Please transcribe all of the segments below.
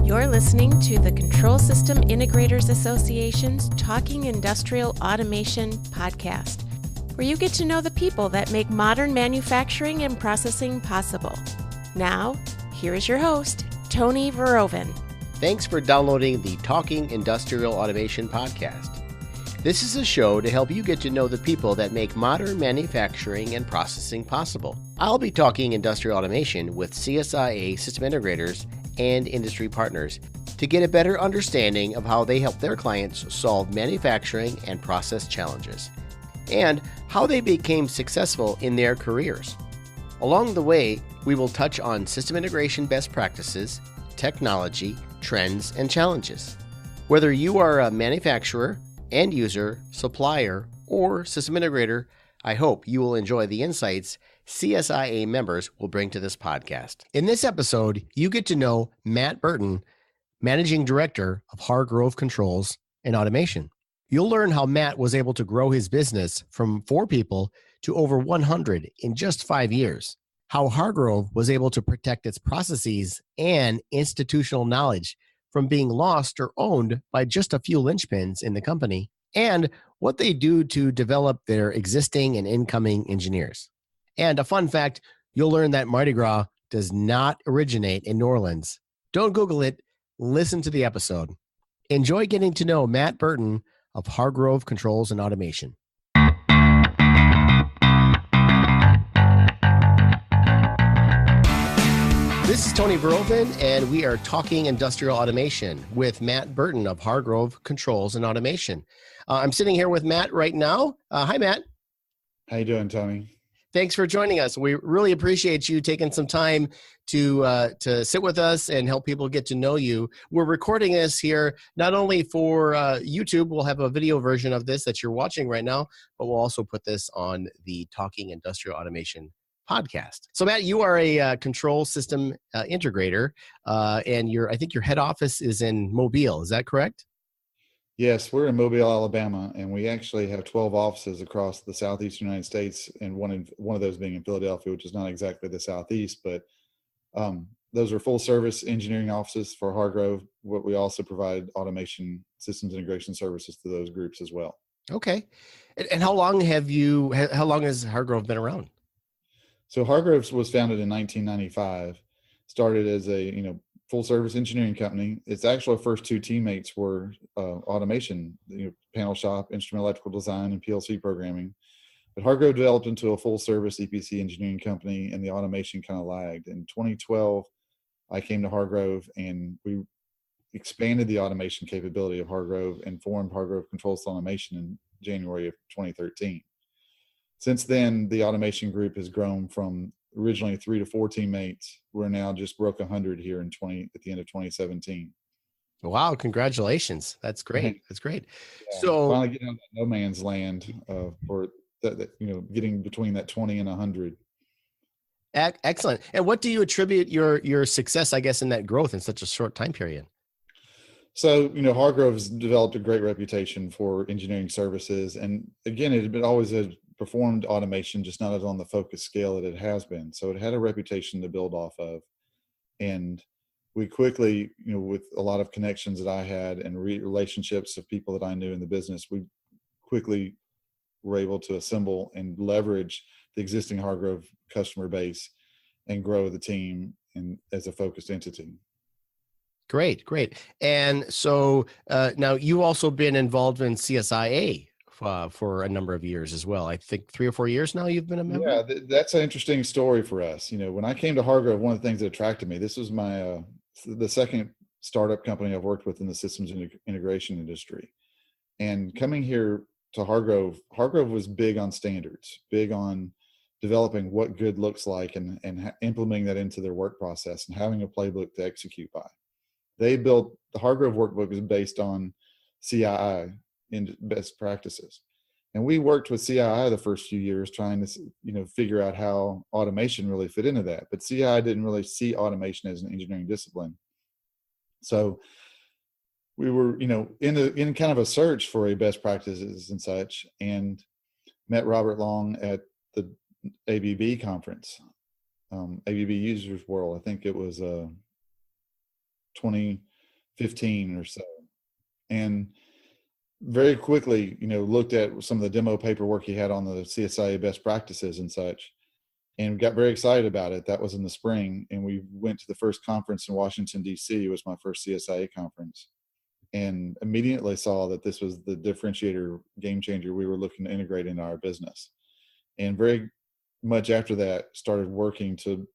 You're listening to the Control System Integrators Association's Talking Industrial Automation podcast, where you get to know the people that make modern manufacturing and processing possible. Now, here is your host, Tony Veroven. Thanks for downloading the Talking Industrial Automation podcast. This is a show to help you get to know the people that make modern manufacturing and processing possible. I'll be talking industrial automation with CSIA system integrators and industry partners to get a better understanding of how they help their clients solve manufacturing and process challenges, and how they became successful in their careers. Along the way, we will touch on system integration best practices, technology, trends, and challenges. Whether you are a manufacturer, end user, supplier, or system integrator, I hope you will enjoy the insights CSIA members will bring to this podcast. In this episode, you get to know Matt Burton, Managing Director of Hargrove Controls and Automation. You'll learn how Matt was able to grow his business from 4 people to over 100 in just 5 years, how Hargrove was able to protect its processes and institutional knowledge from being lost or owned by just a few linchpins in the company, and what they do to develop their existing and incoming engineers. And a fun fact, you'll learn that Mardi Gras does not originate in New Orleans. Don't Google it, listen to the episode. Enjoy getting to know Matt Burton of Hargrove Controls and Automation. This is Tony Veroven, and we are talking industrial automation with Matt Burton of Hargrove Controls and Automation. I'm sitting here with Matt right now. Hi, Matt. How you doing, Tony? Thanks for joining us. We really appreciate you taking some time to sit with us and help people get to know you. We're recording this here not only for YouTube. We'll have a video version of this that you're watching right now, but we'll also put this on the Talking Industrial Automation podcast. So Matt, you are a control system integrator, and I think your head office is in Mobile. Is that correct? Yes, we're in Mobile, Alabama, and we actually have 12 offices across the southeastern United States, and one of those being in Philadelphia, which is not exactly the southeast, but those are full service engineering offices for Hargrove. But we also provide automation systems integration services to those groups as well. Okay, and how long has Hargrove been around? So Hargrove's was founded in 1995, started as a full service engineering company. Its actual first 2 teammates were automation, panel shop, instrument electrical design, and PLC programming. But Hargrove developed into a full service EPC engineering company, and the automation kind of lagged. In 2012, I came to Hargrove, and we expanded the automation capability of Hargrove and formed Hargrove Controls Automation in January of 2013. Since then, the automation group has grown from originally 3 to 4 teammates. We're now just broke 100 here at the end of 2017. Wow! Congratulations. That's great. That's great. Yeah, so finally getting out of no man's land for that, getting between that 20 and 100. Excellent. And what do you attribute your success, I guess, in that growth in such a short time period? So, Hargrove has developed a great reputation for engineering services. And again, it had been always performed automation, just not as on the focus scale that it has been. So it had a reputation to build off of. And we quickly, with a lot of connections that I had and relationships of people that I knew in the business, we quickly were able to assemble and leverage the existing Hargrove customer base and grow the team as a focused entity. Great. And so now you've also been involved in CSIA for a number of years as well. I think 3 or 4 years now you've been a member? Yeah, that's an interesting story for us. When I came to Hargrove, one of the things that attracted me, this was the second startup company I've worked with in the systems integration industry. And coming here to Hargrove was big on standards, big on developing what good looks like and implementing that into their work process and having a playbook to execute by. They built the Hargrove workbook is based on CII in best practices. And we worked with CII the first few years trying to, figure out how automation really fit into that. But CII didn't really see automation as an engineering discipline. So we were, in kind of a search for a best practices and such, and met Robert Long at the ABB conference, ABB Users World. I think it was 20 15 or so. And very quickly, looked at some of the demo paperwork he had on the CSIA best practices and such, and got very excited about it. That was in the spring. And we went to the first conference in Washington, D.C. It was my first CSIA conference, and immediately saw that this was the differentiator, game changer we were looking to integrate into our business. And very much after that, started working to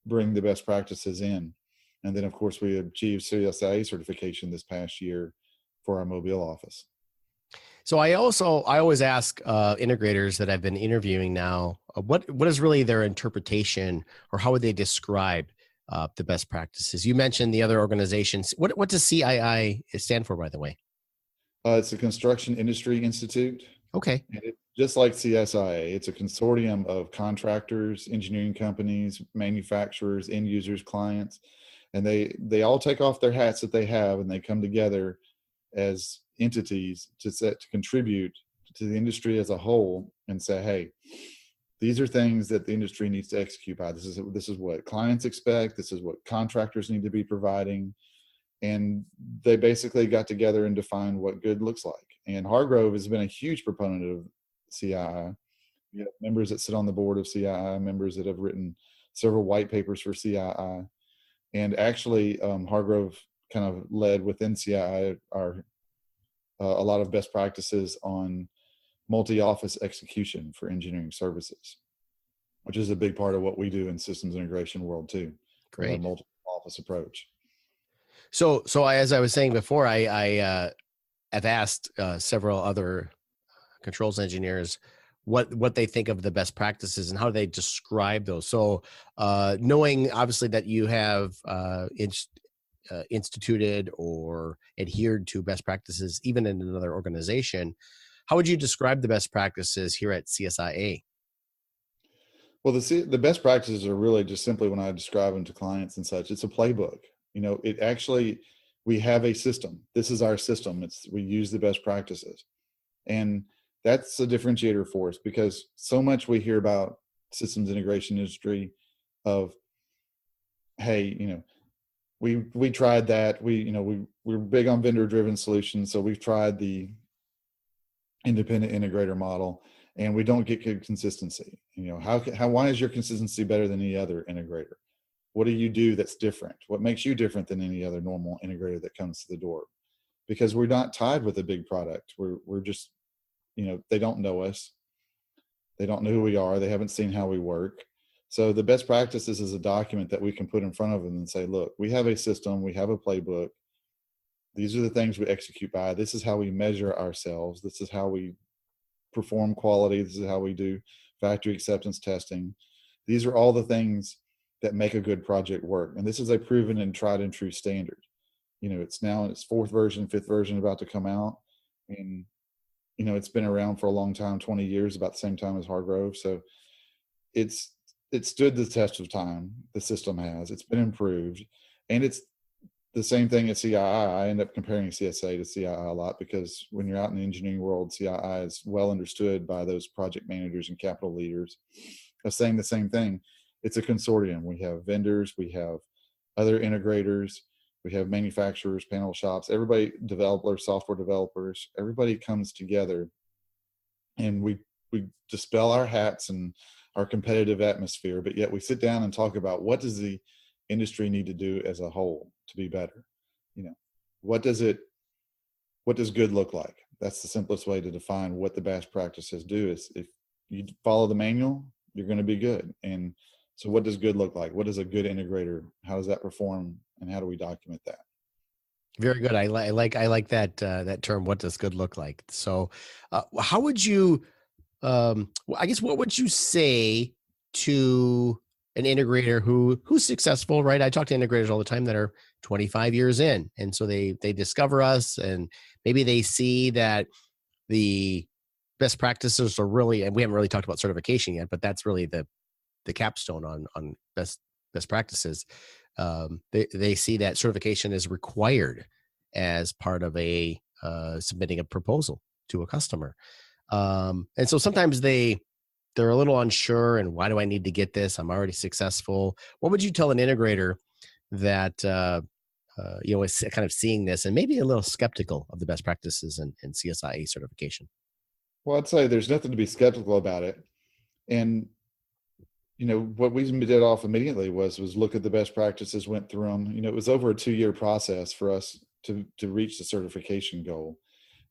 bring the best practices in. And then, of course, we achieved CSIA certification this past year for our Mobile office. So I always ask integrators that I've been interviewing now, what is really their interpretation, or how would they describe the best practices? You mentioned the other organizations. What does CII stand for, by the way? It's a Construction Industry Institute. Okay. And just like CSIA, it's a consortium of contractors, engineering companies, manufacturers, end users, clients, and they all take off their hats that they have, and they come together as entities to contribute to the industry as a whole, and say, hey, these are things that the industry needs to execute by. This is what clients expect. This is what contractors need to be providing. And they basically got together and defined what good looks like. And Hargrove has been a huge proponent of CII. We have members that sit on the board of CII, members that have written several white papers for CII. And actually, Hargrove kind of led within CII a lot of best practices on multi-office execution for engineering services, which is a big part of what we do in systems integration world too. Great. Multi-office approach. So as I was saying before, I have asked several other controls engineers what they think of the best practices and how they describe those. So knowing obviously that you have instituted or adhered to best practices even in another organization, how would you describe the best practices here at CSIA? Well, the best practices are really just simply, when I describe them to clients and such, it's a playbook. It actually, we have a system. This is our system. We use the best practices. And that's a differentiator for us, because so much we hear about systems integration industry of, hey, we tried that. We're big on vendor driven solutions. So we've tried the independent integrator model, and we don't get good consistency. Why is your consistency better than any other integrator? What do you do that's different? What makes you different than any other normal integrator that comes to the door? Because we're not tied with a big product. We're just, they don't know us. They don't know who we are. They haven't seen how we work. So the best practices is a document that we can put in front of them and say, look, we have a system, we have a playbook. These are the things we execute by. This is how we measure ourselves. This is how we perform quality. This is how we do factory acceptance testing. These are all the things that make a good project work. And this is a proven and tried and true standard. It's now in its fifth version about to come out. And, it's been around for a long time, 20 years, about the same time as Hargrove. So it stood the test of time. The system has. It's been improved. And it's the same thing at CII. I end up comparing CSA to CII a lot, because when you're out in the engineering world, CII is well understood by those project managers and capital leaders of saying the same thing. It's a consortium. We have vendors, we have other integrators, we have manufacturers, panel shops, everybody, developers, software developers, everybody comes together, and we dispel our hats and our competitive atmosphere, but yet we sit down and talk about, what does the industry need to do as a whole to be better? What does good look like? That's the simplest way to define what the best practices do. Is if you follow the manual, you're going to be good. And so what does good look like? What is a good integrator? How does that perform? And how do we document that? Very good. I like that term. What does good look like? So how would you, I guess, what would you say to an integrator who's successful, right? I talk to integrators all the time that are 25 years in. And so they discover us, and maybe they see that the best practices are really, and we haven't really talked about certification yet, but that's really the capstone on best practices. They see that certification is required as part of a submitting a proposal to a customer. And so sometimes they're a little unsure, and why do I need to get this? I'm already successful. What would you tell an integrator that is kind of seeing this and maybe a little skeptical of the best practices and CSIA certification? Well, I'd say there's nothing to be skeptical about it. And, what we did off immediately was look at the best practices, went through them. It was over a 2-year process for us to reach the certification goal.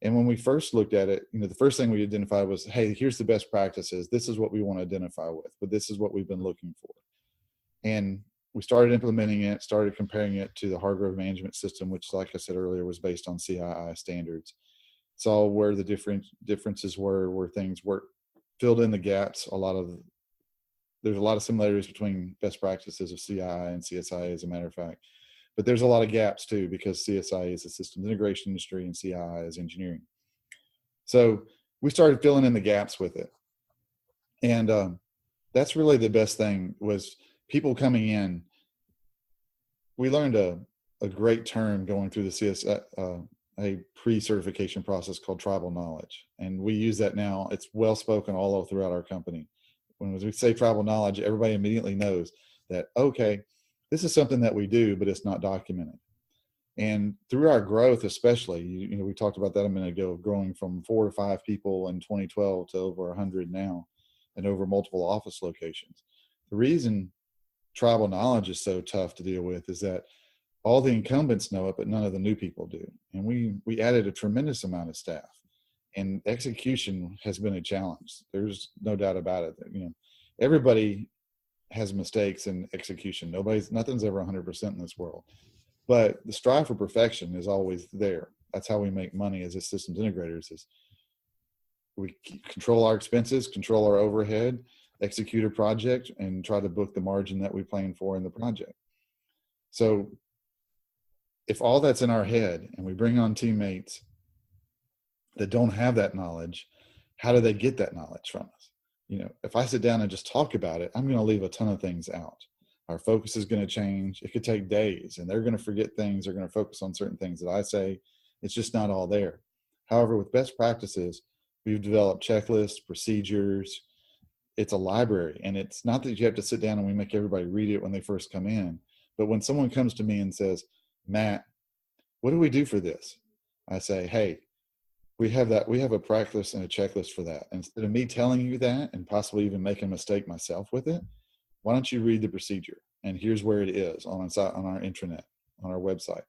And when we first looked at it, the first thing we identified was, hey, here's the best practices. This is what we want to identify with, but this is what we've been looking for. And we started implementing it, started comparing it to the Hargrove management system, which, like I said earlier, was based on CII standards. Saw where the differences were, where things were, filled in the gaps. There's a lot of similarities between best practices of CII and CSIA, as a matter of fact. But there's a lot of gaps too, because CSIA is a systems integration industry and CII is engineering. So we started filling in the gaps with it. And that's really the best thing, was people coming in. We learned a great term going through the CSIA, a pre-certification process called tribal knowledge. And we use that now. It's well spoken all throughout our company. When we say tribal knowledge, everybody immediately knows that, okay, this is something that we do, but it's not documented. And through our growth, especially, we talked about that a minute ago, growing from 4 to 5 people in 2012 to over 100 now, and over multiple office locations. The reason tribal knowledge is so tough to deal with is that all the incumbents know it, but none of the new people do. And we added a tremendous amount of staff, and execution has been a challenge. There's no doubt about it. Everybody has mistakes in execution. Nothing's ever 100% in this world, but the strive for perfection is always there. That's how we make money as systems integrators, is we control our expenses, control our overhead, execute a project, and try to book the margin that we plan for in the project. So if all that's in our head and we bring on teammates that don't have that knowledge, how do they get that knowledge from us? If I sit down and just talk about it, I'm going to leave a ton of things out. Our focus is going to change. It could take days, and they're going to forget things. They're going to focus on certain things that I say. It's just not all there. However, with best practices, we've developed checklists, procedures. It's a library, and it's not that you have to sit down and we make everybody read it when they first come in. But when someone comes to me and says, Matt, what do we do for this? I say, hey, we have a practice and a checklist for that. And instead of me telling you that and possibly even making a mistake myself with it, why don't you read the procedure? And here's where it is on our intranet, on our website.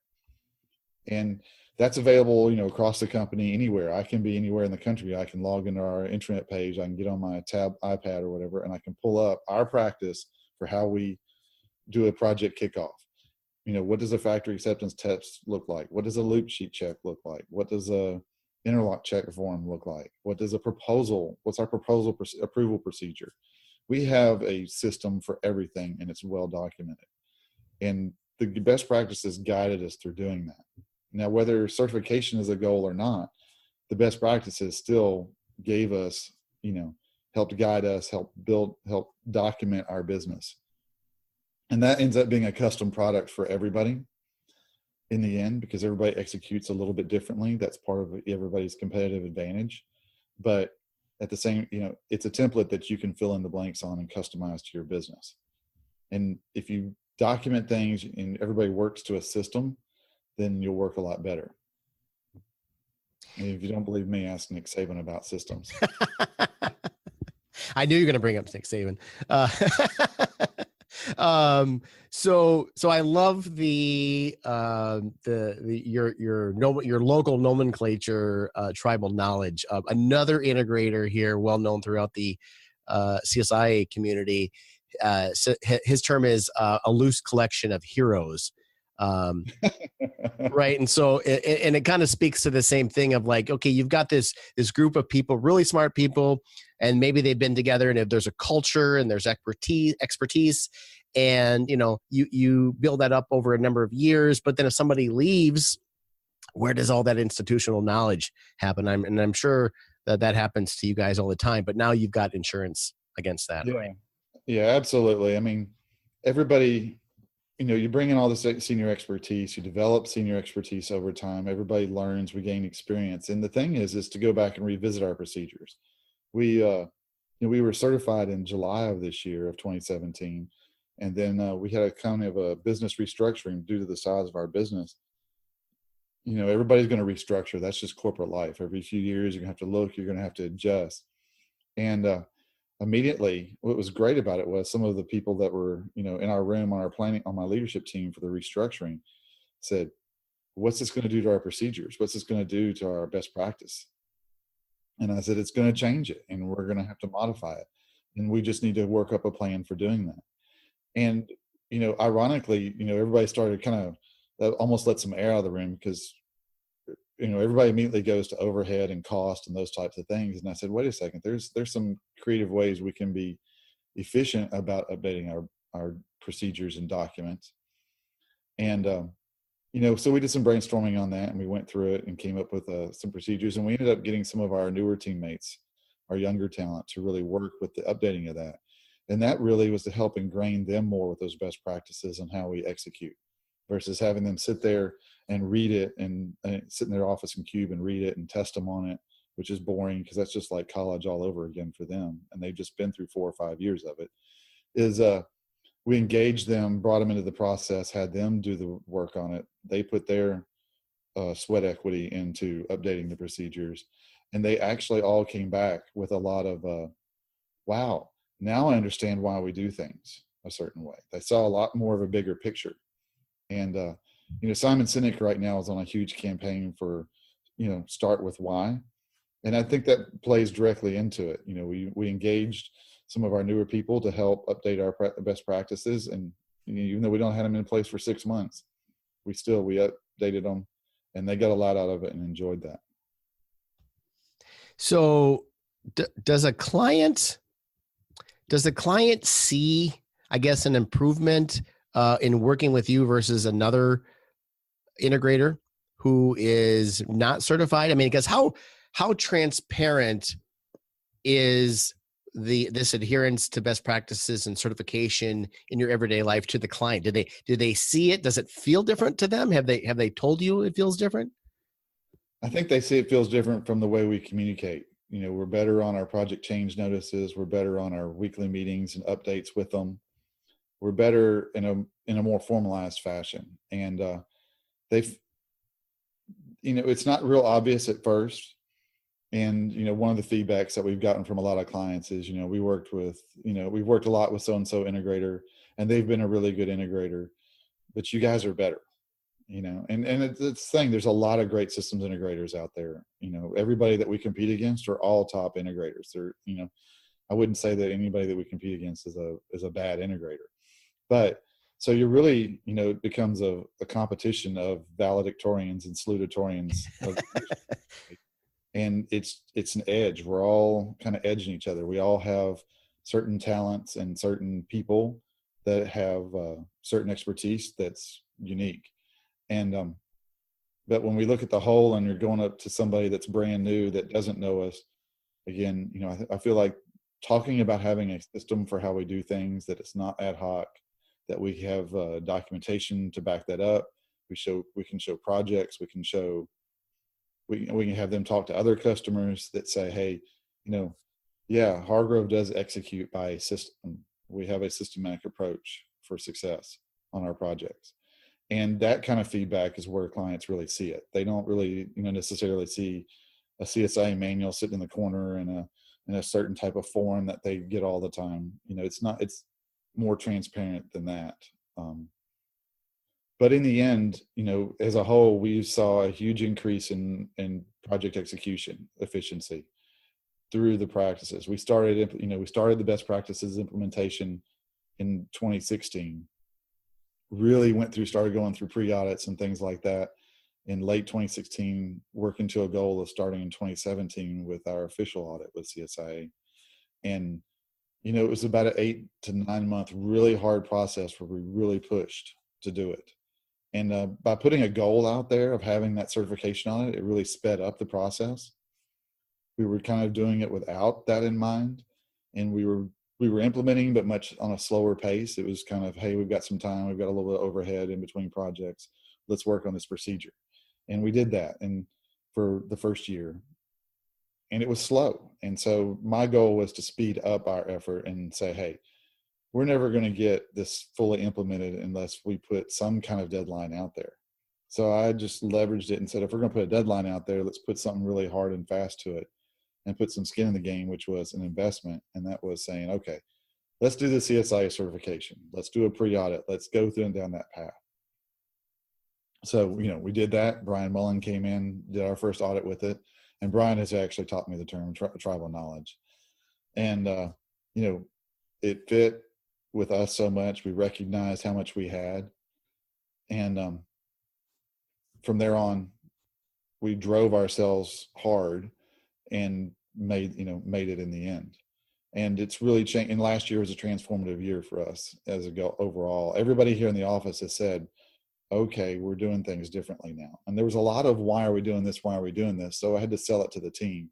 And that's available, across the company, anywhere. I can be anywhere in the country. I can log into our intranet page. I can get on my iPad or whatever, and I can pull up our practice for how we do a project kickoff. What does a factory acceptance test look like? What does a loop sheet check look like? What does a interlock check form look like? What's our proposal approval procedure? We have a system for everything, and it's well documented. And the best practices guided us through doing that. Now, whether certification is a goal or not, the best practices still gave us, helped guide us, help document our business. And that ends up being a custom product for everybody in the end, because everybody executes a little bit differently. That's part of everybody's competitive advantage. But at the same, it's a template that you can fill in the blanks on and customize to your business. And if you document things and everybody works to a system, then you'll work a lot better. And if you don't believe me, ask Nick Saban about systems. I knew you were going to bring up Nick Saban. So I love your local nomenclature, tribal knowledge. Another integrator here, well known throughout the CSIA community. So his term is a loose collection of heroes. Right. And so, and it kind of speaks to the same thing of like, okay, you've got this group of people, really smart people, and maybe they've been together, and if there's a culture and there's expertise, and you build that up over a number of years. But then if somebody leaves, where does all that institutional knowledge happen? I'm sure that happens to you guys all the time, but now you've got insurance against that. Yeah. Right? Yeah, absolutely. I mean, everybody, you bring in all this senior expertise, you develop senior expertise over time. Everybody learns, we gain experience. And the thing is to go back and revisit our procedures. We were certified in July of this year of 2017. And then we had a kind of a business restructuring due to the size of our business. Everybody's going to restructure. That's just corporate life. Every few years, you're going to have to look, you're going to have to adjust. And immediately, what was great about it was some of the people that were, in our room on our planning, on my leadership team for the restructuring said, what's this going to do to our procedures? What's this going to do to our best practice? And I said, it's going to change it, and we're going to have to modify it. And we just need to work up a plan for doing that. And, ironically, everybody started kind of, that almost let some air out of the room, because, everybody immediately goes to overhead and cost and those types of things. And I said, wait a second, there's some creative ways we can be efficient about updating our procedures and documents. And, so we did some brainstorming on that, and we went through it and came up with some procedures, and we ended up getting some of our newer teammates, our younger talent, to really work with the updating of that. And that really was to help ingrain them more with those best practices and how we execute, versus having them sit there and read it and sit in their office and cube and read it and test them on it, which is boring, because that's just like college all over again for them. And they've just been through 4 or 5 years of it. We engaged them, brought them into the process, had them do the work on it. They put their sweat equity into updating the procedures. And they actually all came back with a lot of, wow, now I understand why we do things a certain way. They saw a lot more of a bigger picture. And, Simon Sinek right now is on a huge campaign for, start with why. And I think that plays directly into it. We engaged some of our newer people to help update our best practices. And even though we don't have them in place for 6 months, we updated them, and they got a lot out of it and enjoyed that. So does a client see, I guess, an improvement in working with you versus another integrator who is not certified? I mean, because how transparent is this adherence to best practices and certification in your everyday life to the client? Do they see it? Does it feel different to them? Have they told you it feels different? I think they see it feels different from the way we communicate. We're better on our project change notices. We're better on our weekly meetings and updates with them. We're better in a more formalized fashion. And they've, it's not real obvious at first. And, one of the feedbacks that we've gotten from a lot of clients is, we've worked a lot with so-and-so integrator, and they've been a really good integrator, but you guys are better, and it's the thing. There's a lot of great systems integrators out there. Everybody that we compete against are all top integrators. They're, I wouldn't say that anybody that we compete against is a bad integrator, but so you're really, it becomes a competition of valedictorians and salutatorians. And it's an edge. We're all kind of edging each other. We all have certain talents and certain people that have certain expertise that's unique. And but when we look at the whole, and you're going up to somebody that's brand new that doesn't know us, again, I feel like talking about having a system for how we do things, that it's not ad hoc, that we have documentation to back that up. We can show projects. We can have them talk to other customers that say, hey, yeah, Hargrove does execute by a system. We have a systematic approach for success on our projects. And that kind of feedback is where clients really see it. They don't really, necessarily see a CSIA manual sitting in the corner and a certain type of form that they get all the time. It's more transparent than that. But in the end, as a whole, we saw a huge increase in project execution efficiency through the practices. We started the best practices implementation in 2016. Really started going through pre-audits and things like that in late 2016, working to a goal of starting in 2017 with our official audit with CSIA. And, it was about an 8 to 9 month really hard process where we really pushed to do it. And by putting a goal out there of having that certification on it, it really sped up the process. We were kind of doing it without that in mind, and we were implementing, but much on a slower pace. It was kind of, hey, we've got some time, we've got a little bit of overhead in between projects, let's work on this procedure. And we did that, and for the first year, and it was slow. And so my goal was to speed up our effort and say, hey, we're never going to get this fully implemented unless we put some kind of deadline out there. So I just leveraged it and said, if we're going to put a deadline out there, let's put something really hard and fast to it and put some skin in the game, which was an investment. And that was saying, okay, let's do the CSIA certification. Let's do a pre-audit. Let's go through and down that path. So, we did that. Brian Mullen came in, did our first audit with it. And Brian has actually taught me the term tribal knowledge. And, it fit with us so much. We recognized how much we had. And from there on, we drove ourselves hard and made it in the end. And it's really changed. And last year was a transformative year for us as a go overall. Everybody here in the office has said, okay, we're doing things differently now. And there was a lot of, why are we doing this? Why are we doing this? So I had to sell it to the team.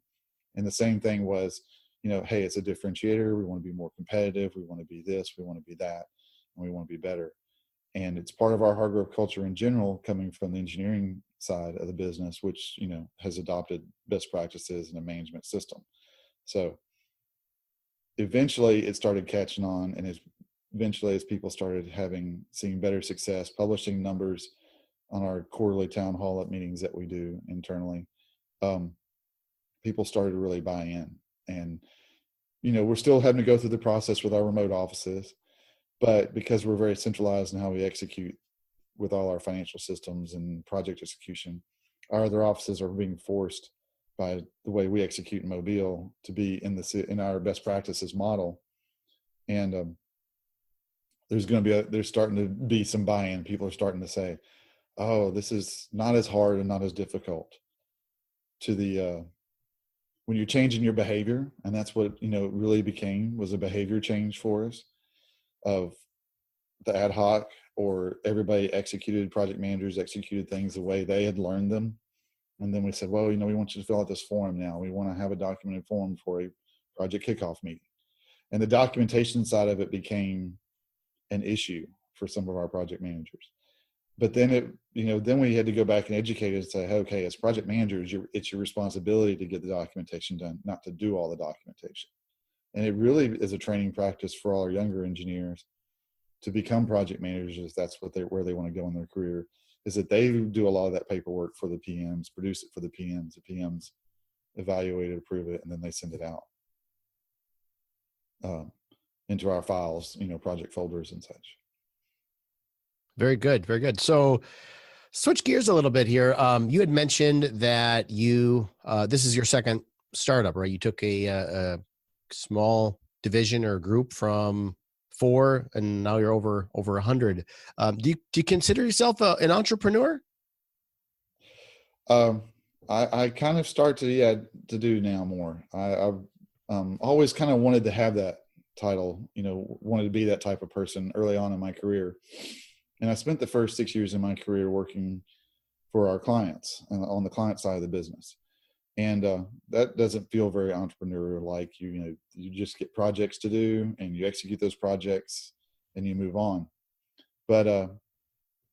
And the same thing was, hey, it's a differentiator. We want to be more competitive. We want to be this, we want to be that, and we want to be better. And it's part of our Hargrove culture in general, coming from the engineering side of the business, which, has adopted best practices and a management system. So eventually it started catching on, and eventually as people started seeing better success, publishing numbers on our quarterly town hall meetings that we do internally, people started to really buy in. And, we're still having to go through the process with our remote offices, but because we're very centralized in how we execute with all our financial systems and project execution, our other offices are being forced by the way we execute in Mobile to be in our best practices model. And there's starting to be some buy-in. People are starting to say, oh, this is not as hard and not as difficult when you're changing your behavior. And that's what, it really was a behavior change for us of the ad hoc, or everybody project managers executed things the way they had learned them. And then we said, well, we want you to fill out this form now. We want to have a documented form for a project kickoff meeting. And the documentation side of it became an issue for some of our project managers. But then then we had to go back and educate and say, okay, as project managers, it's your responsibility to get the documentation done, not to do all the documentation. And it really is a training practice for all our younger engineers to become project managers. That's where they want to go in their career, is that they do a lot of that paperwork for the PMs, produce it for the PMs. The PMs evaluate it, approve it, and then they send it out into our files, project folders and such. Very good. Very good. So switch gears a little bit here. You had mentioned that this is your second startup, right? You took a small division or group from 4, and now you're over 100. Do you consider yourself an entrepreneur? I kind of start to do now more. I've always kind of wanted to have that title, wanted to be that type of person early on in my career. And I spent the first 6 years in my career working for our clients and on the client side of the business. And that doesn't feel very entrepreneur-like. You just get projects to do and you execute those projects and you move on. But,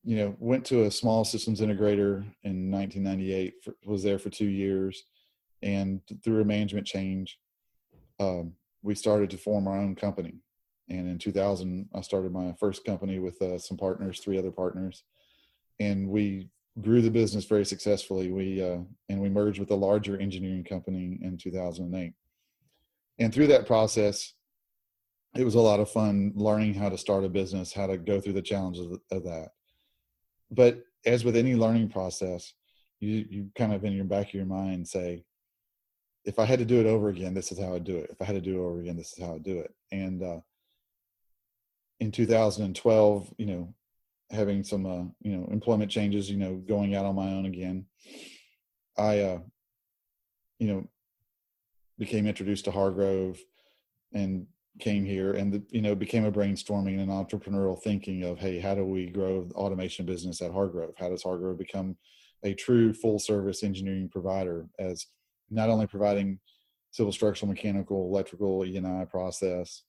went to a small systems integrator in 1998, was there for 2 years. And through a management change, we started to form our own company. And in 2000, I started my first company with some partners, 3 other partners, and we grew the business very successfully. And we merged with a larger engineering company in 2008. And through that process, it was a lot of fun learning how to start a business, how to go through the challenges of that. But as with any learning process, you kind of in your back of your mind say, if I had to do it over again, this is how I'd do it. If I had to do it over again, this is how I'd do it. And in 2012, having some, employment changes, going out on my own again, I, became introduced to Hargrove and came here and, became a brainstorming and entrepreneurial thinking of, hey, how do we grow the automation business at Hargrove? How does Hargrove become a true full service engineering provider, as not only providing civil, structural, mechanical, electrical, E&I process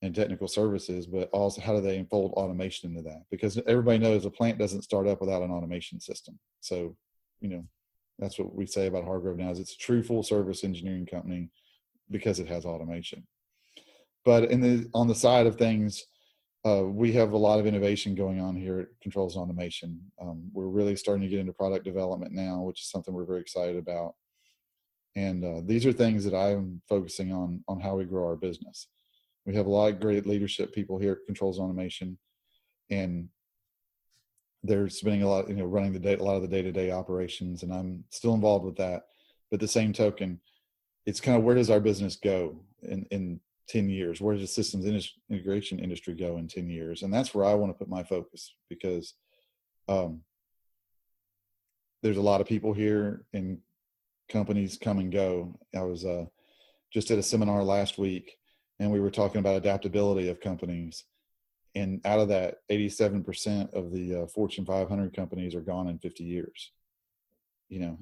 and technical services, but also how do they unfold automation into that? Because everybody knows a plant doesn't start up without an automation system. So, that's what we say about Hargrove now, is it's a true full service engineering company because it has automation. But on the side of things, we have a lot of innovation going on here at Controls Automation. We're really starting to get into product development now, which is something we're very excited about. And these are things that I'm focusing on how we grow our business. We have a lot of great leadership people here at Controls Automation, and they're spending a lot, running a lot of the day-to-day operations, and I'm still involved with that. But the same token, it's kind of, where does our business go in 10 years? Where does the systems integration industry go in 10 years? And that's where I want to put my focus, because there's a lot of people here and companies come and go. I was just at a seminar last week, and we were talking about adaptability of companies. And out of that, 87% of the Fortune 500 companies are gone in 50 years.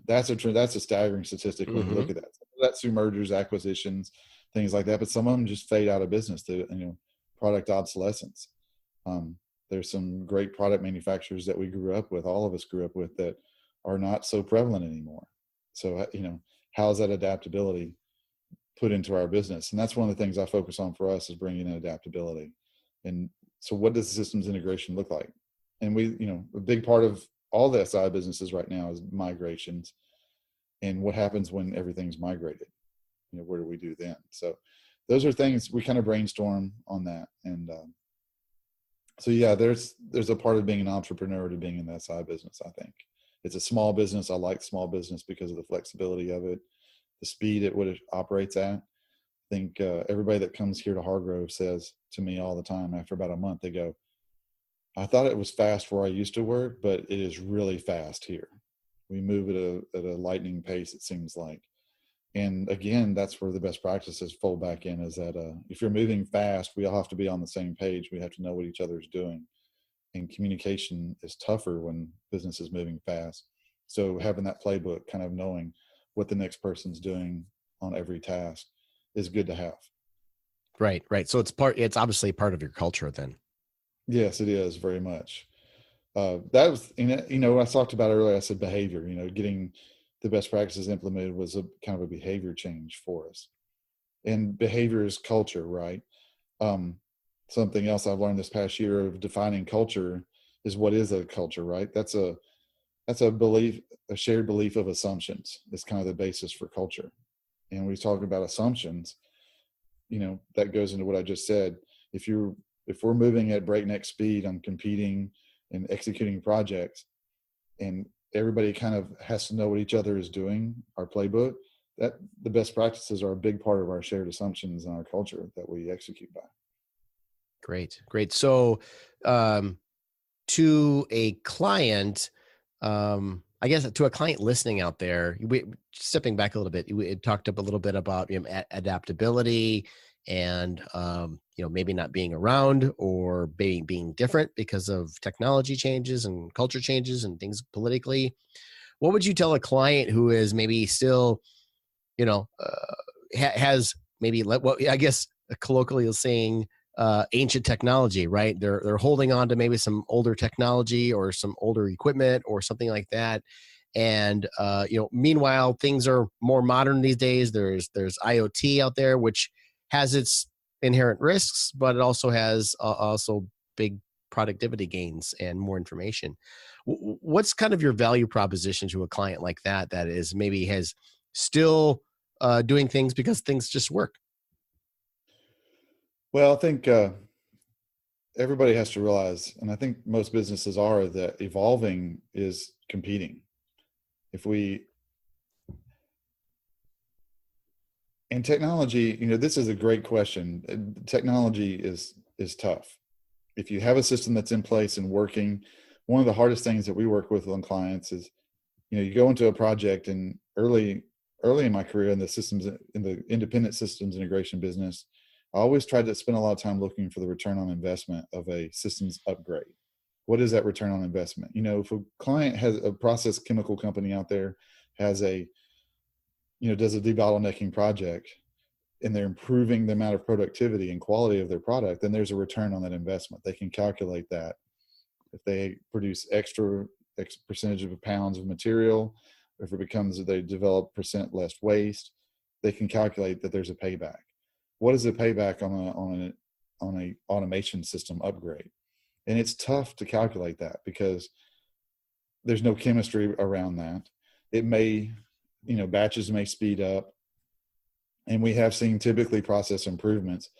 That's a staggering statistic when you look at that. That's through mergers, acquisitions, things like that. But some of them just fade out of business to product obsolescence. There's some great product manufacturers that we grew up with, all of us grew up with, that are not so prevalent anymore. So how is that adaptability put into our business? And that's one of the things I focus on for us, is bringing in adaptability. And so what does systems integration look like? And a big part of all the SI businesses right now is migrations. And what happens when everything's migrated? What do we do then? So those are things we kind of brainstorm on that. And so yeah, there's a part of being an entrepreneur to being in the SI business. I think it's a small business. I like small business because of the flexibility of it, the speed at what it operates at. I think everybody that comes here to Hargrove says to me all the time, after about a month, they go, I thought it was fast where I used to work, but it is really fast here. We move at a lightning pace, it seems like. And again, that's where the best practices fold back in, is that if you're moving fast, we all have to be on the same page. We have to know what each other is doing. And communication is tougher when business is moving fast. So having that playbook, kind of knowing what the next person's doing on every task, is good to have. Right. So it's obviously part of your culture then. Yes, it is, very much. That was, I talked about earlier, I said behavior, getting the best practices implemented was a kind of a behavior change for us. And behavior is culture, right? Something else I've learned this past year of defining culture is, what is a culture, right? That's a belief, a shared belief of assumptions. It's kind of the basis for culture. And when we talk about assumptions, that goes into what I just said. If we're moving at breakneck speed on competing and executing projects, and everybody kind of has to know what each other is doing, our playbook, that the best practices are a big part of our shared assumptions and our culture that we execute by. Great. So to a client, I guess to a client listening out there, stepping back a little bit, we talked up a little bit about adaptability and maybe not being around or being different because of technology changes and culture changes and things politically. What would you tell a client who is maybe still, has maybe I guess colloquially saying ancient technology, right? They're holding on to maybe some older technology or some older equipment or something like that. And meanwhile, things are more modern these days. There's IoT out there, which has its inherent risks, but it also has also big productivity gains and more information. What's kind of your value proposition to a client like that is maybe has still doing things because things just work? Well, I think everybody has to realize, and I think most businesses are, that evolving is competing. And technology, this is a great question. Technology is tough. If you have a system that's in place and working, one of the hardest things that we work with on clients is, you go into a project, and early in my career in the independent systems integration business, I always tried to spend a lot of time looking for the return on investment of a systems upgrade. What is that return on investment? If a client has a process chemical company out there, does a debottlenecking project, and they're improving the amount of productivity and quality of their product, then there's a return on that investment. They can calculate that. If they produce X percentage of pounds of material, if they develop % less waste, they can calculate that there's a payback. what is the payback on a automation system upgrade? And it's tough to calculate that because there's no chemistry around that. It may, batches may speed up, and we have seen typically process improvements,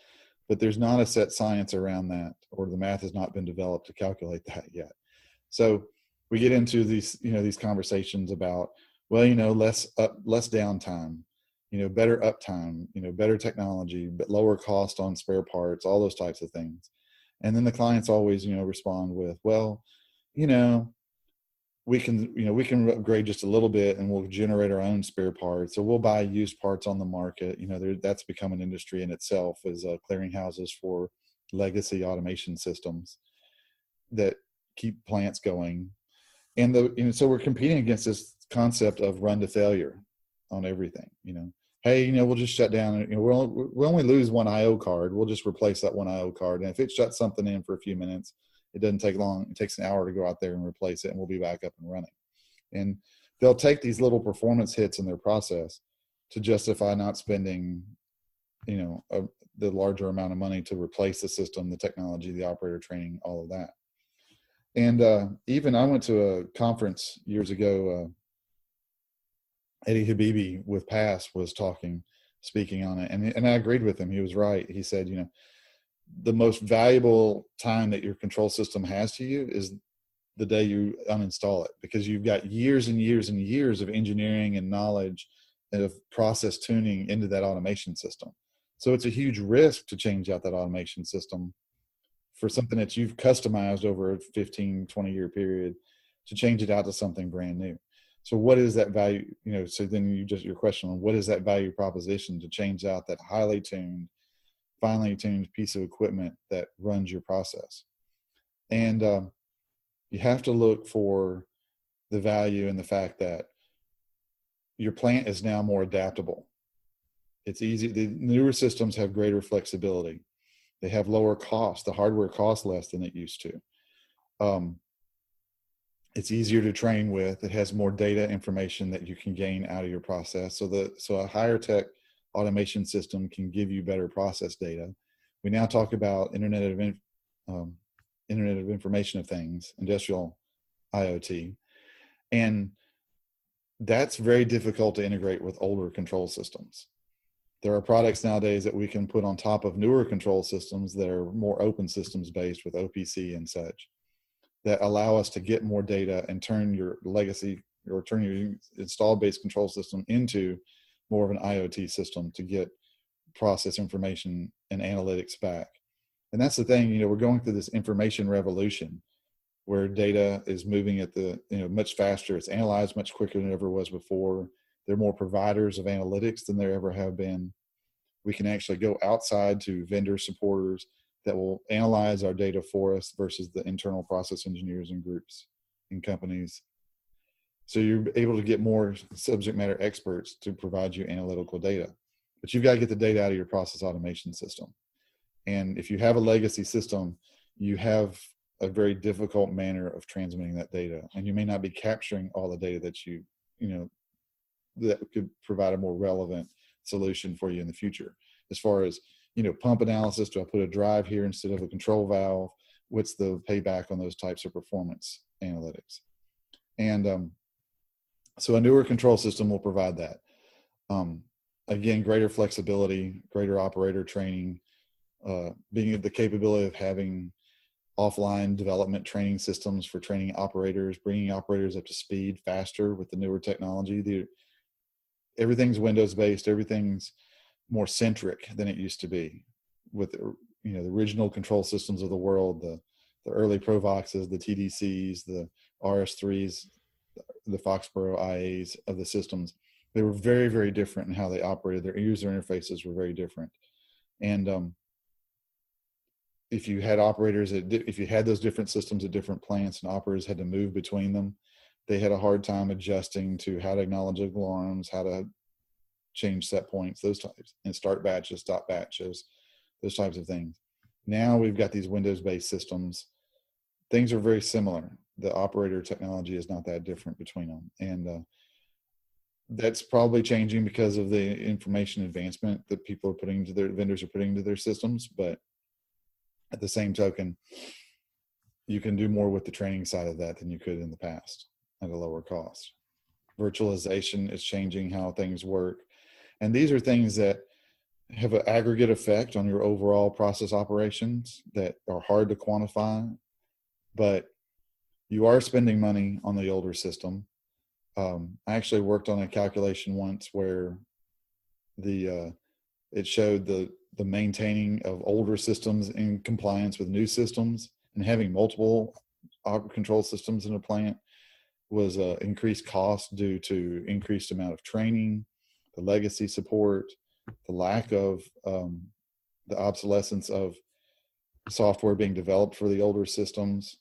but there's not a set science around that, or the math has not been developed to calculate that yet. So we get into these conversations about, less downtime, better uptime, better technology, but lower cost on spare parts, all those types of things. And then the clients always, respond with, well, we can upgrade just a little bit and we'll generate our own spare parts, or we'll buy used parts on the market. That's become an industry in itself, as clearinghouses for legacy automation systems that keep plants going. And so we're competing against this concept of run to failure on everything. Hey, we'll just shut down. We'll only lose one IO card. We'll just replace that one IO card. And if it shuts something in for a few minutes, it doesn't take long. It takes an hour to go out there and replace it, and we'll be back up and running. And they'll take these little performance hits in their process to justify not spending, the larger amount of money to replace the system, the technology, the operator training, all of that. And even I went to a conference years ago. Eddie Habibi with PASS was speaking on it, and I agreed with him. He was right. He said, the most valuable time that your control system has to you is the day you uninstall it, because you've got years and years and years of engineering and knowledge and of process tuning into that automation system. So it's a huge risk to change out that automation system for something that you've customized over a 15, 20-year period, to change it out to something brand new. So what is that value? So then your question on what is that value proposition to change out that highly tuned, finely tuned piece of equipment that runs your process? And you have to look for the value in the fact that your plant is now more adaptable. It's easy. The newer systems have greater flexibility. They have lower cost. The hardware costs less than it used to. It's easier to train with. It has more data information that you can gain out of your process. So a higher tech automation system can give you better process data. We now talk about Internet of Information of Things, industrial IoT, and that's very difficult to integrate with older control systems. There are products nowadays that we can put on top of newer control systems that are more open systems based with OPC and such, that allow us to get more data and turn your legacy or turn your install-based control system into more of an IoT system to get process information and analytics back. And that's the thing, we're going through this information revolution where data is moving at the, much faster. It's analyzed much quicker than it ever was before. There are more providers of analytics than there ever have been. We can actually go outside to vendor supporters that will analyze our data for us versus the internal process engineers and groups and companies. So you're able to get more subject matter experts to provide you analytical data, but you've got to get the data out of your process automation system. And if you have a legacy system, you have a very difficult manner of transmitting that data, and you may not be capturing all the data that that could provide a more relevant solution for you in the future. As far as, pump analysis, do I put a drive here instead of a control valve? What's the payback on those types of performance analytics? And so a newer control system will provide that. Again, greater flexibility, greater operator training, being the capability of having offline development training systems for training operators, bringing operators up to speed faster with the newer technology. Everything's Windows-based, everything's more centric than it used to be with the original control systems of the world, the early Provoxes, the TDCs, the RS3s, the Foxborough IAs of the systems. They were very, very different in how they operated. Their user interfaces were very different. And if you had if you had those different systems at different plants and operators had to move between them, they had a hard time adjusting to how to acknowledge alarms, how to change set points, those types, and start batches, stop batches, those types of things. Now we've got these Windows-based systems. Things are very similar. The operator technology is not that different between them. And that's probably changing because of the information advancement that people are putting into their vendors are putting into their systems. But at the same token, you can do more with the training side of that than you could in the past at a lower cost. Virtualization is changing how things work. And these are things that have an aggregate effect on your overall process operations that are hard to quantify, but you are spending money on the older system. I actually worked on a calculation once where it showed the maintaining of older systems in compliance with new systems, and having multiple control systems in a plant was increased cost due to increased amount of training, the legacy support, the lack of the obsolescence of software being developed for the older systems.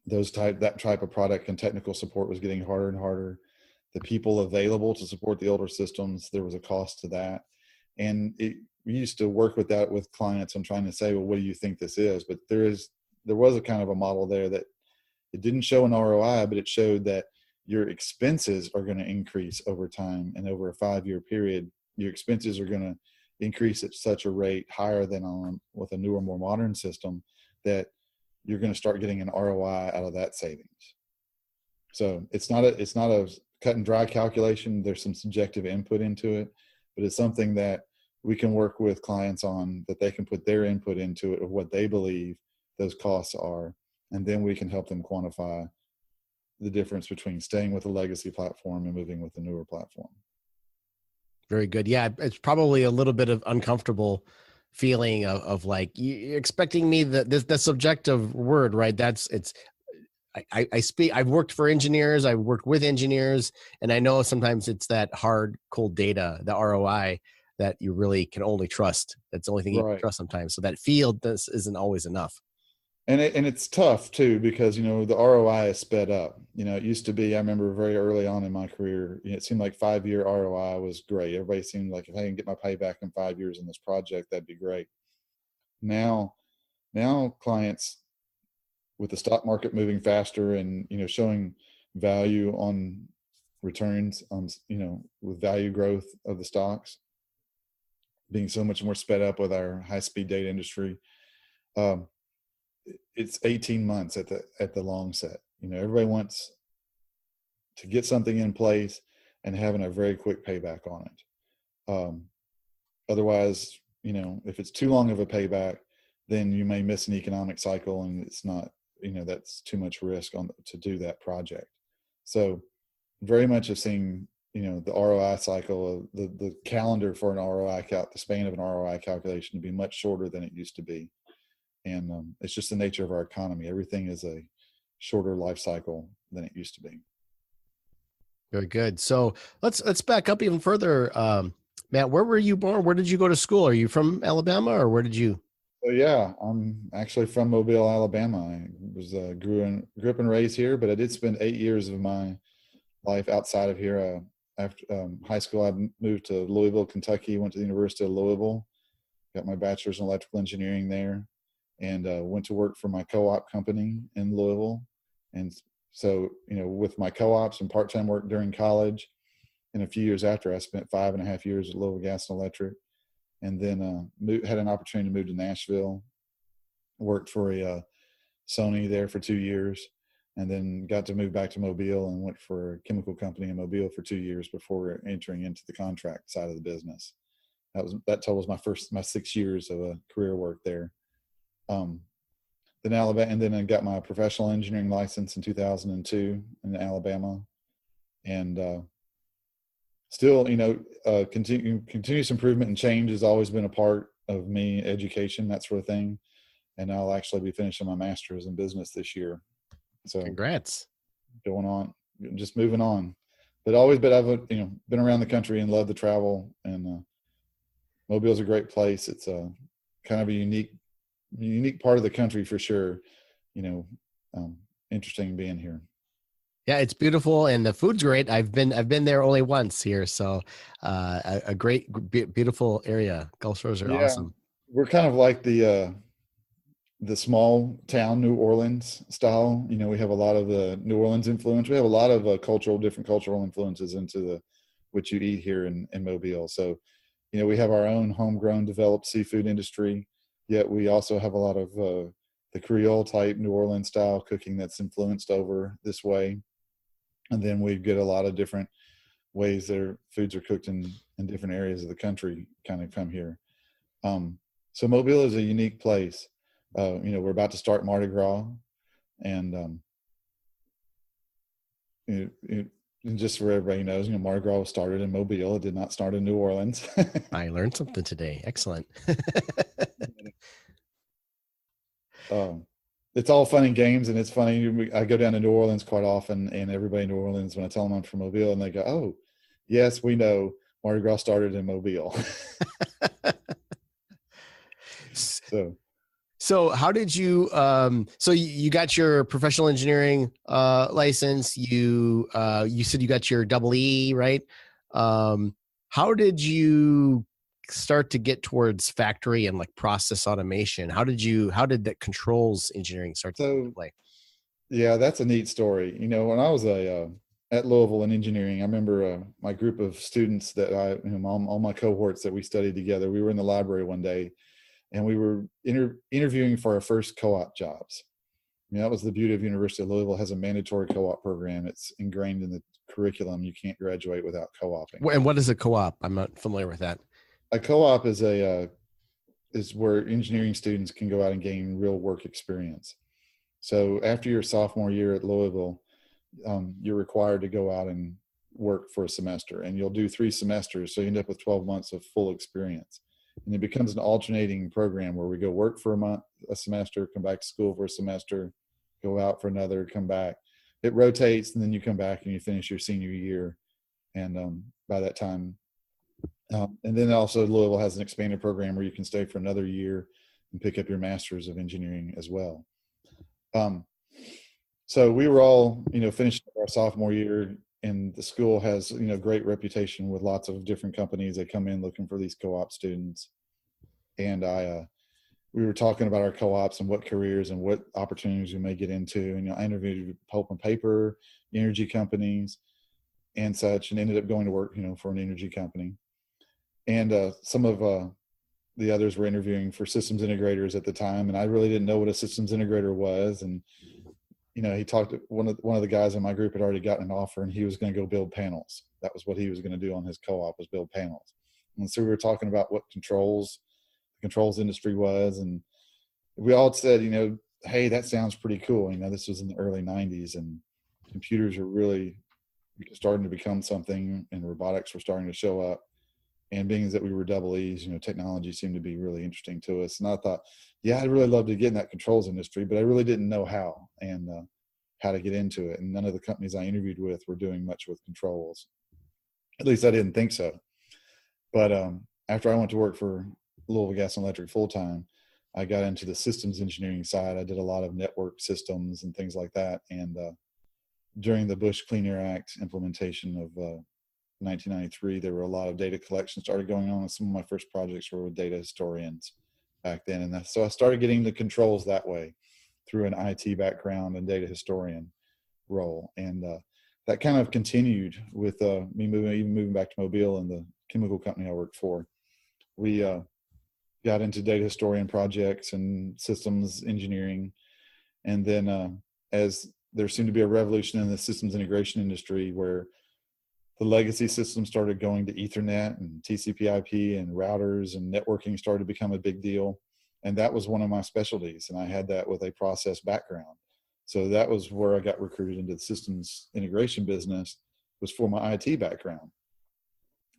That type of product and technical support was getting harder and harder. The people available to support the older systems, there was a cost to that. And we used to work with that with clients and trying to say, well, what do you think this is? But there was a kind of a model there that it didn't show an ROI, but it showed that your expenses are going to increase over time. And over a 5-year period, your expenses are going to increase at such a rate higher than with a newer, more modern system, that you're going to start getting an ROI out of that savings. So it's not a cut and dry calculation. There's some subjective input into it, but it's something that we can work with clients on, that they can put their input into it of what they believe those costs are. And then we can help them quantify the difference between staying with a legacy platform and moving with a newer platform. Very good. Yeah. It's probably a little bit of uncomfortable feeling of like, you're expecting me the subjective word, right? I've worked for engineers, I've worked with engineers, and I know sometimes it's that hard, cold data, the ROI, that you really can only trust. That's the only thing you can trust sometimes. So that field, this isn't always enough. And it's tough too, because, the ROI is sped up. It used to be, I remember very early on in my career, it seemed like 5-year ROI was great. Everybody seemed like, if I can get my payback in 5 years in this project, that'd be great. Now clients, with the stock market moving faster and, showing value on returns on, with value growth of the stocks being so much more sped up with our high-speed data industry, it's 18 months at the long set. Everybody wants to get something in place and having a very quick payback on it. Otherwise, if it's too long of a payback, then you may miss an economic cycle, and it's not, that's too much risk to do that project. So very much of seeing, the ROI cycle, the calendar for an ROI the span of an ROI calculation to be much shorter than it used to be. And it's just the nature of our economy. Everything is a shorter life cycle than it used to be. Very good. So let's back up even further. Matt, where were you born? Where did you go to school? Are you from Alabama, or where did you? So yeah, I'm actually from Mobile, Alabama. I was grew up and raised here, but I did spend 8 years of my life outside of here. After high school, I moved to Louisville, Kentucky. Went to the University of Louisville, got my bachelor's in electrical engineering there, and went to work for my co-op company in Louisville. And so, with my co-ops and part-time work during college, and a few years after, I spent 5.5 years at Louisville Gas and Electric, and then had an opportunity to move to Nashville, worked for a Sony there for 2 years, and then got to move back to Mobile and went for a chemical company in Mobile for 2 years before entering into the contract side of the business. That totals my 6 years of a career work there. Then Alabama, and then I got my professional engineering license in 2002 in Alabama, and still, continuous improvement and change has always been a part of me, education, that sort of thing. And I'll actually be finishing my master's in business this year. So congrats. Going on, just moving on, but I've been around the country and love to travel, and Mobile's a great place. It's a kind of a unique part of the country for sure. Interesting being here. Yeah, it's beautiful, and the food's great. I've been there only once here, so a great, beautiful area. Gulf Shores are awesome. We're kind of like the the small town New Orleans style. We have a lot of the New Orleans influence. We have a lot of different cultural influences into what you eat here in Mobile. So, we have our own homegrown developed seafood industry, yet we also have a lot of the Creole type New Orleans style cooking that's influenced over this way. And then we get a lot of different ways their foods are cooked in different areas of the country kind of come here. So Mobile is a unique place. We're about to start Mardi Gras, and and just so everybody knows, Mardi Gras was started in Mobile. It did not start in New Orleans. I learned something today. Excellent. It's all fun and games, and it's funny. I go down to New Orleans quite often, and everybody in New Orleans, when I tell them I'm from Mobile, and they go, "Oh, yes, we know Mardi Gras started in Mobile." So how did you, so you got your professional engineering license, you said you got your EE, right? How did you start to get towards factory and like process automation? How did that controls engineering start to play? Yeah, that's a neat story. When I was at Louisville in engineering, I remember my group of students that all my cohorts that we studied together, we were in the library one day, and we were interviewing for our first co-op jobs. That was the beauty of University of Louisville. It has a mandatory co-op program. It's ingrained in the curriculum. You can't graduate without co-oping. And what is a co-op? I'm not familiar with that. A co-op is is where engineering students can go out and gain real work experience. So after your sophomore year at Louisville, you're required to go out and work for a semester, and you'll do 3 semesters. So you end up with 12 months of full experience. And it becomes an alternating program where we go work for a semester, come back to school for a semester, go out for another, come back. It rotates, and then you come back and you finish your senior year. And by that time, and then also Louisville has an expanded program where you can stay for another year and pick up your master's of engineering as well. So we were all, finished our sophomore year, and the school has, great reputation with lots of different companies that come in looking for these co-op students. And we were talking about our co-ops and what careers and what opportunities we may get into. And I interviewed pulp and paper, energy companies, and such, and ended up going to work, for an energy company. And some of the others were interviewing for systems integrators at the time, and I really didn't know what a systems integrator was. And he talked to one of the guys in my group had already gotten an offer, and he was going to go build panels. That was what he was going to do on his co-op, was build panels. And so we were talking about what the controls industry was, and we all said, hey, that sounds pretty cool. This was in the early 90s, and computers were really starting to become something, and robotics were starting to show up. And being that we were EEs, technology seemed to be really interesting to us. And I thought, yeah, I'd really love to get in that controls industry, but I really didn't know how to get into it. And none of the companies I interviewed with were doing much with controls. At least I didn't think so. But after I went to work for Louisville Gas and Electric full-time, I got into the systems engineering side. I did a lot of network systems and things like that. And during the Bush Clean Air Act implementation of 1993, there were a lot of data collection started going on, and some of my first projects were with data historians back then. And so I started getting the controls that way through an IT background and data historian role. And that kind of continued with me moving back to Mobile and the chemical company I worked for. We got into data historian projects and systems engineering. And then as there seemed to be a revolution in the systems integration industry where the legacy system started going to Ethernet and TCP/IP, and routers and networking started to become a big deal. And that was one of my specialties. And I had that with a process background. So that was where I got recruited into the systems integration business, was for my IT background.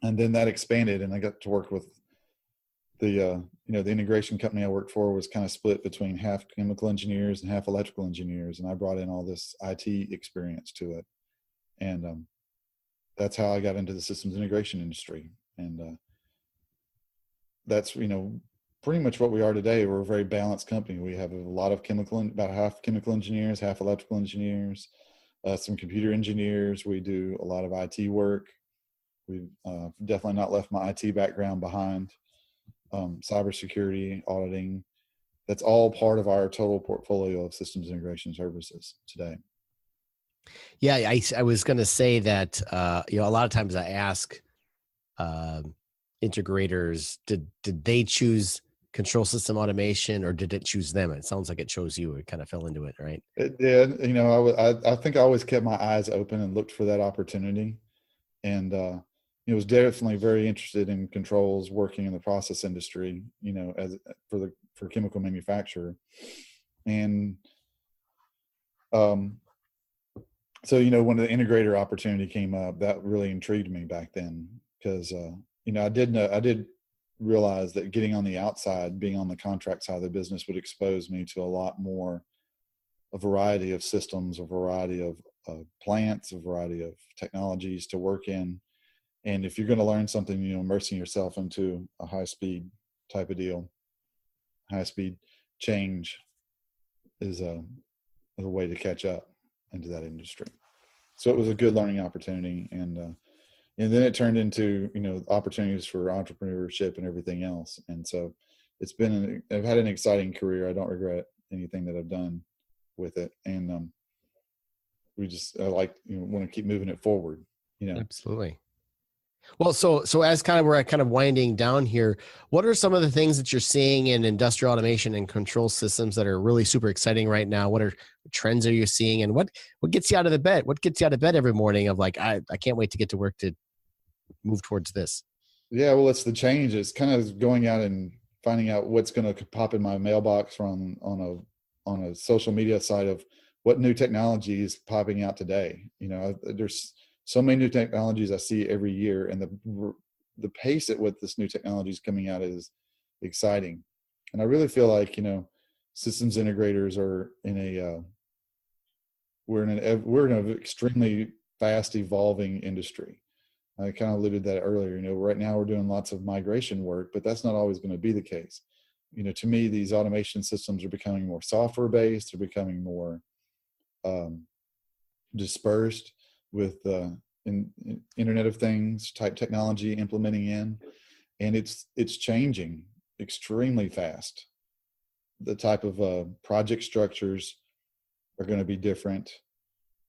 And then that expanded, and I got to work with the integration company I worked for was kind of split between half chemical engineers and half electrical engineers. And I brought in all this IT experience to it. And that's how I got into the systems integration industry. And that's, pretty much what we are today. We're a very balanced company. We have a lot of about half chemical engineers, half electrical engineers, some computer engineers. We do a lot of IT work. We've definitely not left my IT background behind. Cybersecurity, auditing, that's all part of our total portfolio of systems integration services today. Yeah, I was going to say that, a lot of times I ask integrators, did they choose control system automation or did it choose them? It sounds like it chose you. It kind of fell into it, right? It did. I think I always kept my eyes open and looked for that opportunity. And was definitely very interested in controls, working in the process industry, as for chemical manufacture. And so, when the integrator opportunity came up, that really intrigued me back then because, I did realize that getting on the outside, being on the contract side of the business would expose me to a variety of systems, a variety of plants, a variety of technologies to work in. And if you're going to learn something, immersing yourself into a high-speed type of deal, high-speed change is a way to catch up into that industry. So it was a good learning opportunity, and then it turned into opportunities for entrepreneurship and everything else. And so I've had an exciting career. I don't regret anything that I've done with it, and I want to keep moving it forward. Absolutely. Well, so as we're kind of winding down here, what are some of the things that you're seeing in industrial automation and control systems that are really super exciting right now? What trends are you seeing, and what gets you out of the bed? What gets you out of bed every morning of like, I can't wait to get to work to move towards this? Yeah, well, it's the change. It's kind of going out and finding out what's going to pop in my mailbox on a social media site of what new technology is popping out today. There's so many new technologies I see every year, and the pace at what this new technology is coming out is exciting. And I really feel like systems integrators are we're in an extremely fast evolving industry. I kind of alluded to that earlier. Right now we're doing lots of migration work, but that's not always going to be the case. To me, these automation systems are becoming more software based. They're becoming more dispersed with Internet of Things type technology implementing in, and it's changing extremely fast. The type of project structures are going to be different.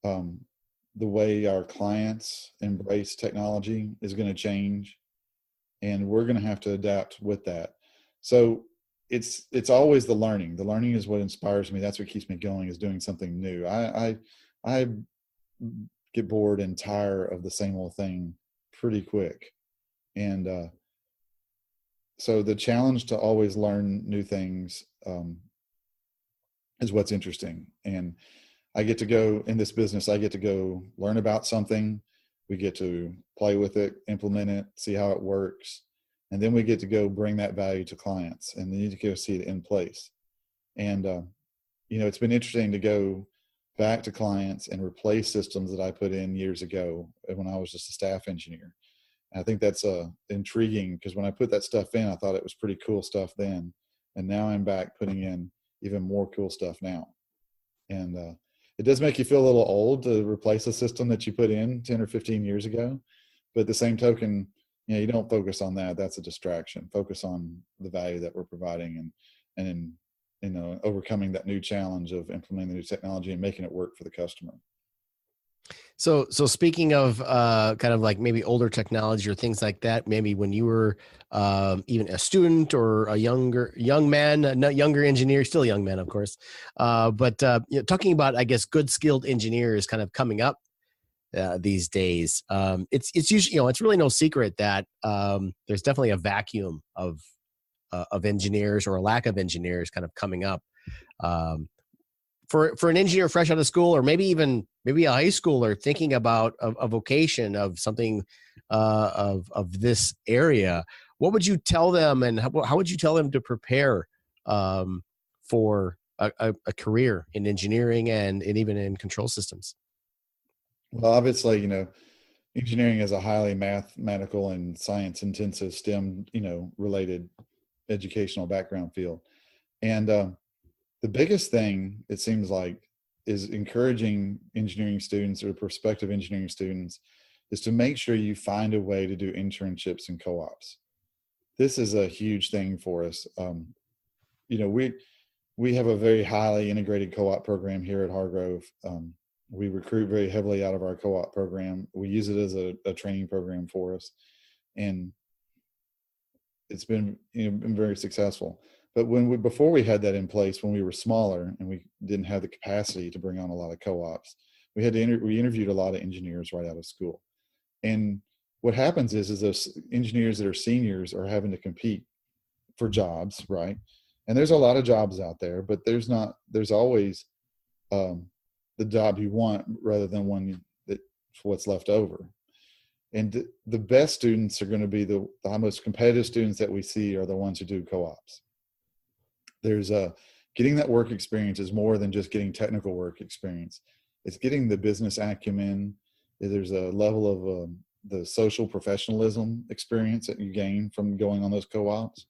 The way our clients embrace technology is going to change, and we're going to have to adapt with that. So it's always the learning. The learning is what inspires me. That's what keeps me going, is doing something new. I get bored and tire of the same old thing pretty quick. And so the challenge to always learn new things is what's interesting. And I get to go in this business, I get to go learn about something. We get to play with it, implement it, see how it works. And then we get to go bring that value to clients, and they need to go see it in place. And, it's been interesting to go back to clients and replace systems that I put in years ago when I was just a staff engineer. And I think that's intriguing, because when I put that stuff in, I thought it was pretty cool stuff then. And now I'm back putting in even more cool stuff now. And it does make you feel a little old to replace a system that you put in 10 or 15 years ago. But at the same token, you don't focus on that. That's a distraction. Focus on the value that we're providing, and overcoming that new challenge of implementing the new technology and making it work for the customer. So speaking of kind of like maybe older technology or things like that, maybe when you were even a student or a young man, not younger engineer, still a young man, of course, but talking about, I guess, good skilled engineers kind of coming up these days. It's usually, it's really no secret that there's definitely a vacuum of engineers, or a lack of engineers kind of coming up. For an engineer fresh out of school, or maybe a high schooler thinking about a vocation of something of this area, what would you tell them, and how would you tell them to prepare for a career in engineering and even in control systems? Well, obviously, engineering is a highly mathematical and science intensive STEM, related educational background field. And the biggest thing, it seems like, is encouraging engineering students or prospective engineering students is to make sure you find a way to do internships and co-ops. This is a huge thing for us. we have a very highly integrated co-op program here at Hargrove. We recruit very heavily out of our co-op program. We use it as a training program for us, and it's been been very successful. But before we had that in place, when we were smaller and we didn't have the capacity to bring on a lot of co-ops, we interviewed a lot of engineers right out of school. And what happens is those engineers that are seniors are having to compete for jobs, right? And there's a lot of jobs out there, but there's always the job you want rather than one that's what's left over. And the best students are going to be the most competitive students that we see are the ones who do co-ops. There's getting that work experience is more than just getting technical work experience. It's getting the business acumen. There's a level of the social professionalism experience that you gain from going on those co-ops.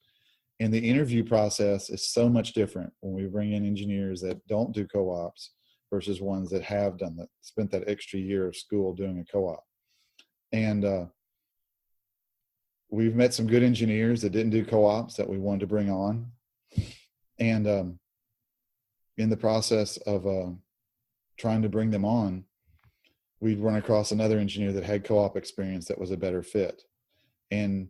And the interview process is so much different when we bring in engineers that don't do co-ops versus ones that have done that, spent that extra year of school doing a co-op. And we've met some good engineers that didn't do co-ops that we wanted to bring on. And in the process of trying to bring them on, we'd run across another engineer that had co-op experience that was a better fit. And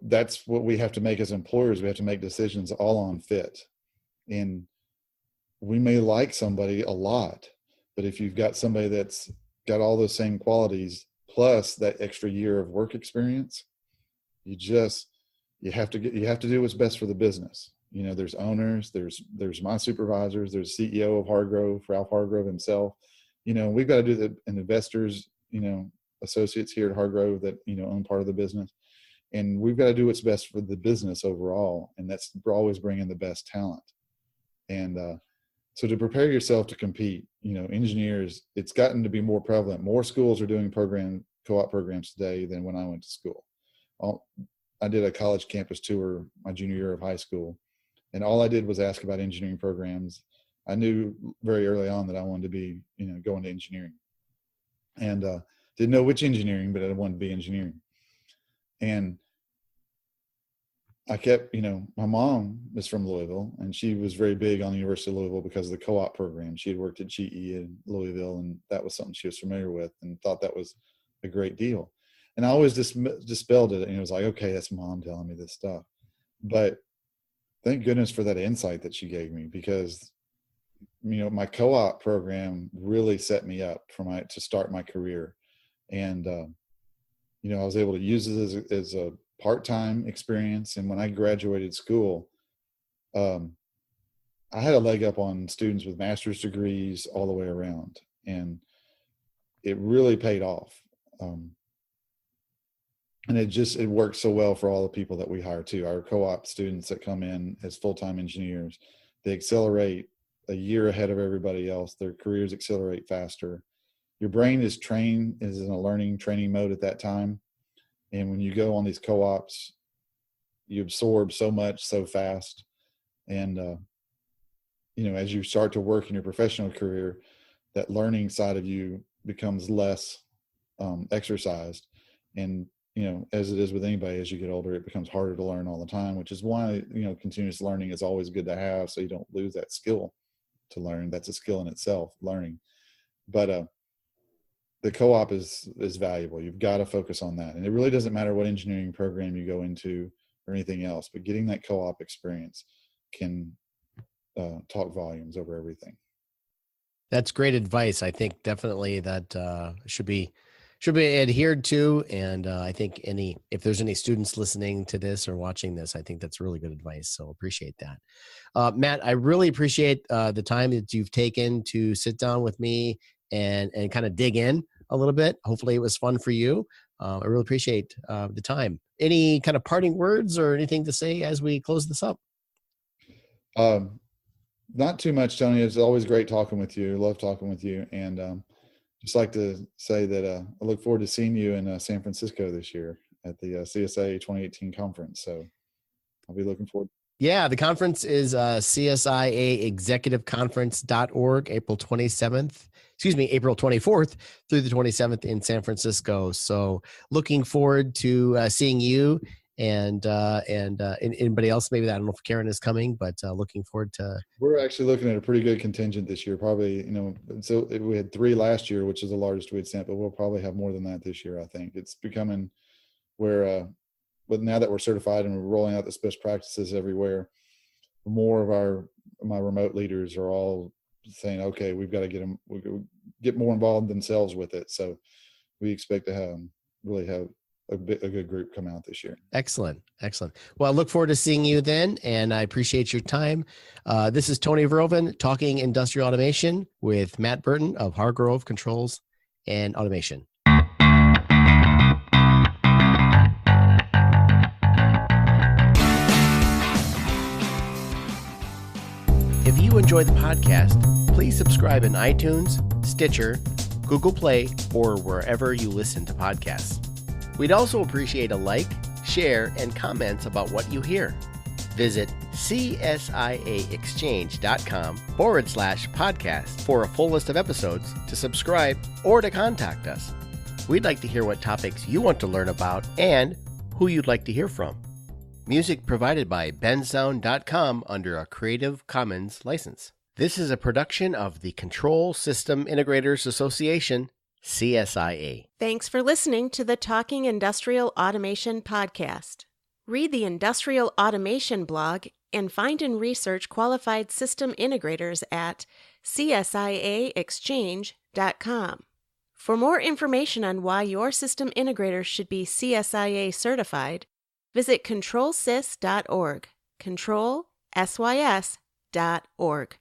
that's what we have to make as employers. We have to make decisions all on fit. And we may like somebody a lot, but if you've got somebody that's got all those same qualities plus that extra year of work experience, you have to do what's best for the business. There's owners, there's my supervisors, there's CEO of Hargrove, Ralph Hargrove himself. We've got to do the investors, associates here at Hargrove that own part of the business. And we've got to do what's best for the business overall. And that's always bringing the best talent. And so to prepare yourself to compete, engineers, it's gotten to be more prevalent. More schools are doing co-op programs today than when I went to school. I did a college campus tour my junior year of high school. And all I did was ask about engineering programs. I knew very early on that I wanted to be, going to engineering. And didn't know which engineering, but I wanted to be engineering. And I kept, my mom is from Louisville, and she was very big on the University of Louisville because of the co-op program. She had worked at GE in Louisville, and that was something she was familiar with and thought that was a great deal. And I always dispelled it, and it was like, okay, that's Mom telling me this stuff. But thank goodness for that insight that she gave me, because, my co-op program really set me up to start my career. And, I was able to use it as a part-time experience. And when I graduated school, I had a leg up on students with master's degrees all the way around, and it really paid off. And it works so well for all the people that we hire too. Our co-op students that come in as full-time engineers, they accelerate a year ahead of everybody else. Their careers accelerate faster. Your brain is in a learning training mode at that time. And when you go on these co-ops, you absorb so much so fast. And, as you start to work in your professional career, that learning side of you becomes less exercised. And, as it is with anybody, as you get older, it becomes harder to learn all the time, which is why, continuous learning is always good to have, so you don't lose that skill to learn. That's a skill in itself, learning. But the co-op is valuable. You've got to focus on that. And it really doesn't matter what engineering program you go into or anything else, but getting that co-op experience can talk volumes over everything. That's great advice. I think definitely that should be adhered to. And I think if there's any students listening to this or watching this, I think that's really good advice. So appreciate that. Matt, I really appreciate the time that you've taken to sit down with me and kind of dig in a little bit. Hopefully it was fun for you. I really appreciate the time. Any kind of parting words or anything to say as we close this up? Not too much, Tony. It's always great talking with you. Love talking with you. And just like to say that I look forward to seeing you in San Francisco this year at the CSIA 2018 conference. So I'll be looking forward. Yeah, the conference is CSIAexecutiveconference.org, April 24th through the 27th in San Francisco. So looking forward to seeing you and anybody else maybe that I don't know if Karen is coming, but looking forward to. We're actually looking at a pretty good contingent this year. Probably, so we had 3 last year, which is the largest we'd sent, but we'll probably have more than that this year. I think it's becoming where, but now that we're certified and we're rolling out the best practices everywhere, more of my remote leaders are all saying, okay, we've got to get more involved themselves with it. So we expect to really have a good group come out this year. Excellent. Well, I look forward to seeing you then, and I appreciate your time. This is Tony Verhoeven talking industrial automation with Matt Burton of Hargrove Controls and Automation. If you enjoy the podcast, please subscribe in iTunes, Stitcher, Google Play, or wherever you listen to podcasts. We'd also appreciate a like, share, and comments about what you hear. Visit CSIAexchange.com/podcast for a full list of episodes, to subscribe, or to contact us. We'd like to hear what topics you want to learn about and who you'd like to hear from. Music provided by bensound.com under a Creative Commons license. This is a production of the Control System Integrators Association, CSIA. Thanks for listening to the Talking Industrial Automation podcast. Read the Industrial Automation blog and find and research qualified system integrators at CSIAexchange.com. For more information on why your system integrator should be CSIA certified, visit controlsys.org, controlsys.org.